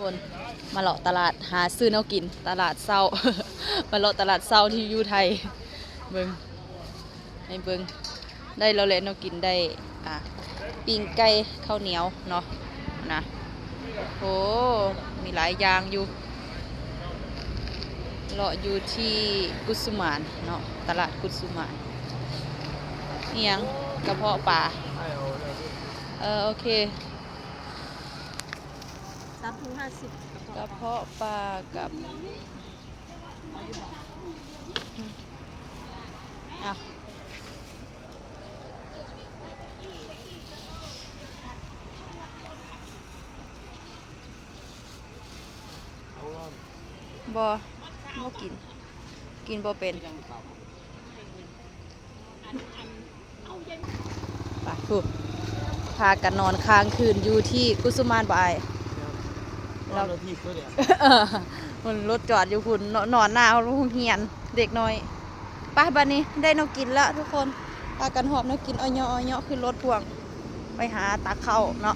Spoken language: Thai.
คนมาเลาะตลาดหาซื้อแนวกินตลาดเช้า มาเลาะตลาดเช้าที่อยู่ไทยเบิ่งให้เบิ่งได้แล้วแหละแนวกินได้ปิ้งไก่ข้าวเหนียวเนาะนะโอ้มีหลายอย่างอยู่เลาะอยู่ที่กุสุมานเนาะตลาดกุสุมานนี่ยังกระเพาะปลาโอเค350กระเพาะปลากับอ่ะบ่กินบ่เป็นไปพูดพากันนอนค้างคืนอยู่ที่กุสุมานบ่ายเราที่ก็เดี๋ยว มันรถจอดอยู่คุณนอนหน้าโรงเรียนเด็กน้อยไปบัดนี้ได้แนวกินแล้วทุกคนพากันหอบแนวกินอ้อยๆขึ้นรถพ่วงไปหาตักข้าวเนาะ